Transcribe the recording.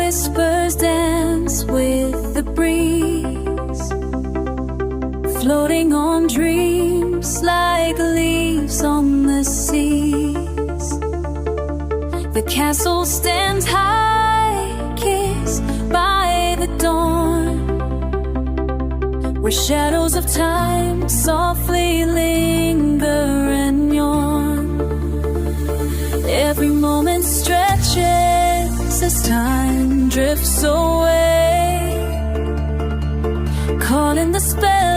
whispers dance with the breeze, floating on dreams like leaves on the seas. The castle stands high, kissed by the dawn, where shadows of time softly linger and yawn. Every moment stretches as time drifts away, calling the spell